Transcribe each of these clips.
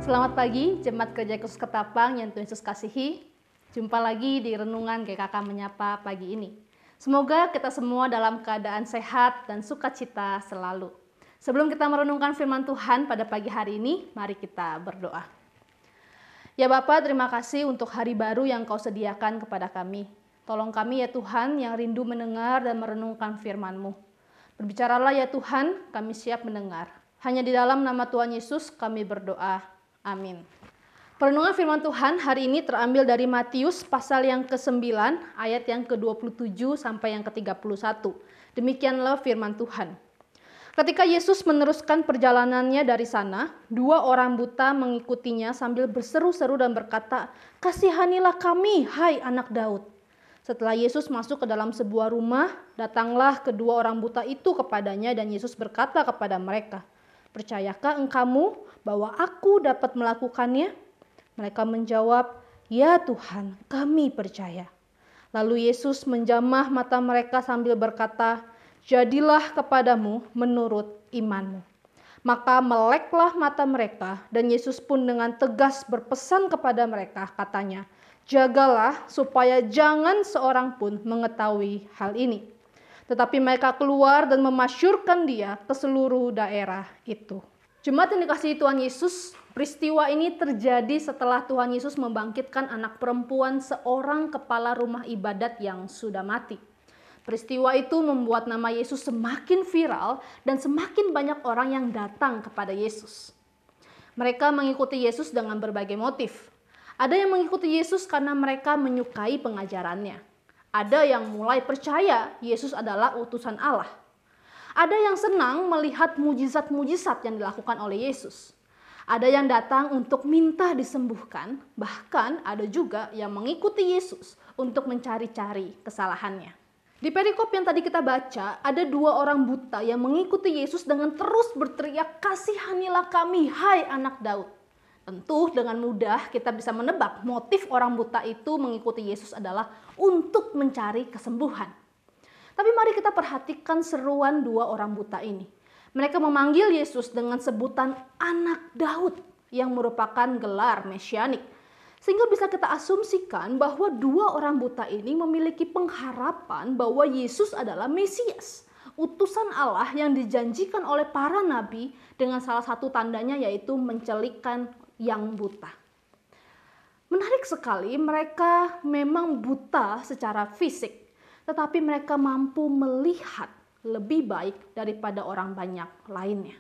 Selamat pagi, Jemaat Gereja Yesus Ketapang yang Tuhan Yesus kasihi. Jumpa lagi di Renungan GKK Menyapa pagi ini. Semoga kita semua dalam keadaan sehat dan sukacita selalu. Sebelum kita merenungkan firman Tuhan pada pagi hari ini, mari kita berdoa. Ya Bapa, terima kasih untuk hari baru yang Kau sediakan kepada kami. Tolong kami ya Tuhan yang rindu mendengar dan merenungkan firman-Mu. Berbicaralah ya Tuhan, kami siap mendengar. Hanya di dalam nama Tuhan Yesus kami berdoa. Amin. Perenungan firman Tuhan hari ini terambil dari Matius pasal yang ke-9 ayat yang ke-27 sampai yang ke-31. Demikianlah firman Tuhan. Ketika Yesus meneruskan perjalanannya dari sana, 2 orang buta mengikutinya sambil berseru-seru dan berkata, "Kasihanilah kami, hai anak Daud." Setelah Yesus masuk ke dalam sebuah rumah, datanglah kedua orang buta itu kepadanya dan Yesus berkata kepada mereka, "Percayakah engkamu bahwa aku dapat melakukannya?" Mereka menjawab, "Ya Tuhan, kami percaya." Lalu Yesus menjamah mata mereka sambil berkata, "Jadilah kepadamu menurut imanmu." Maka meleklah mata mereka dan Yesus pun dengan tegas berpesan kepada mereka, katanya, "Jagalah supaya jangan seorang pun mengetahui hal ini." Tetapi mereka keluar dan memasyurkan dia ke seluruh daerah itu. Jemaat yang dikasihi Tuhan Yesus, peristiwa ini terjadi setelah Tuhan Yesus membangkitkan anak perempuan seorang kepala rumah ibadat yang sudah mati. Peristiwa itu membuat nama Yesus semakin viral dan semakin banyak orang yang datang kepada Yesus. Mereka mengikuti Yesus dengan berbagai motif. Ada yang mengikuti Yesus karena mereka menyukai pengajarannya. Ada yang mulai percaya Yesus adalah utusan Allah. Ada yang senang melihat mujizat-mujizat yang dilakukan oleh Yesus. Ada yang datang untuk minta disembuhkan, bahkan ada juga yang mengikuti Yesus untuk mencari-cari kesalahannya. Di perikop yang tadi kita baca, ada 2 orang buta yang mengikuti Yesus dengan terus berteriak, "Kasihanilah kami, hai anak Daud." Tentu dengan mudah kita bisa menebak motif orang buta itu mengikuti Yesus adalah untuk mencari kesembuhan. Tapi mari kita perhatikan seruan 2 orang buta ini. Mereka memanggil Yesus dengan sebutan anak Daud yang merupakan gelar mesianik. Sehingga bisa kita asumsikan bahwa 2 orang buta ini memiliki pengharapan bahwa Yesus adalah Mesias, utusan Allah yang dijanjikan oleh para nabi dengan salah satu tandanya yaitu mencelikkan yang buta. Menarik sekali, mereka memang buta secara fisik, tetapi mereka mampu melihat lebih baik daripada orang banyak lainnya.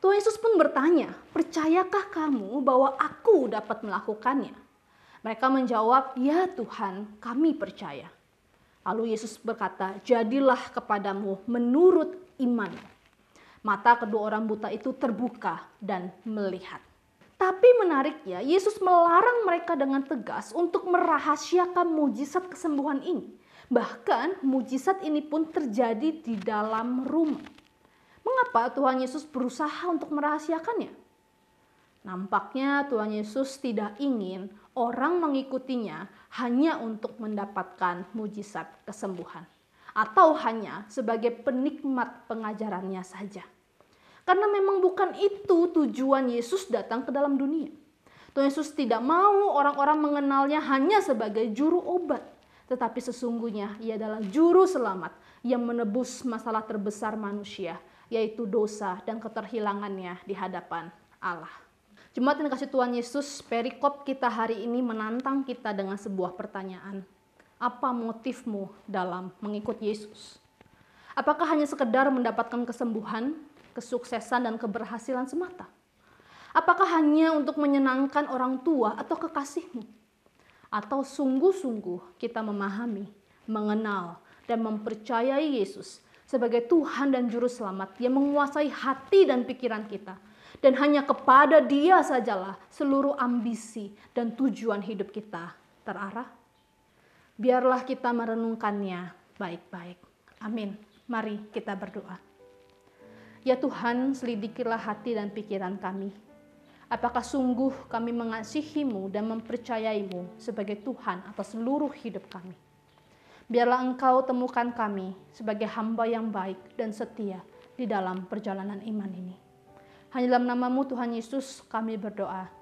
Tuhan Yesus pun bertanya, "Percayakah kamu bahwa aku dapat melakukannya?" Mereka menjawab, "Ya Tuhan, kami percaya." Lalu Yesus berkata, "Jadilah kepadamu menurut iman." Mata kedua orang buta itu terbuka dan melihat. Tapi menariknya, Yesus melarang mereka dengan tegas untuk merahasiakan mujizat kesembuhan ini. Bahkan mujizat ini pun terjadi di dalam rumah. Mengapa Tuhan Yesus berusaha untuk merahasiakannya? Nampaknya Tuhan Yesus tidak ingin orang mengikutinya hanya untuk mendapatkan mujizat kesembuhan. Atau hanya sebagai penikmat pengajarannya saja. Karena memang bukan itu tujuan Yesus datang ke dalam dunia. Tuhan Yesus tidak mau orang-orang mengenalnya hanya sebagai juru obat. Tetapi sesungguhnya ia adalah juru selamat yang menebus masalah terbesar manusia, yaitu dosa dan keterhilangannya di hadapan Allah. Jemaat yang dikasihi Tuhan Yesus, perikop kita hari ini menantang kita dengan sebuah pertanyaan. Apa motifmu dalam mengikut Yesus? Apakah hanya sekedar mendapatkan kesembuhan, kesuksesan, dan keberhasilan semata? Apakah hanya untuk menyenangkan orang tua atau kekasihmu? Atau sungguh-sungguh kita memahami, mengenal, dan mempercayai Yesus sebagai Tuhan dan Juru Selamat yang menguasai hati dan pikiran kita. Dan hanya kepada Dia sajalah seluruh ambisi dan tujuan hidup kita terarah. Biarlah kita merenungkannya baik-baik. Amin. Mari kita berdoa. Ya Tuhan, selidikilah hati dan pikiran kami. Apakah sungguh kami mengasihi-Mu dan mempercayai-Mu sebagai Tuhan atas seluruh hidup kami? Biarlah Engkau temukan kami sebagai hamba yang baik dan setia di dalam perjalanan iman ini. Hanya dalam nama-Mu Tuhan Yesus kami berdoa.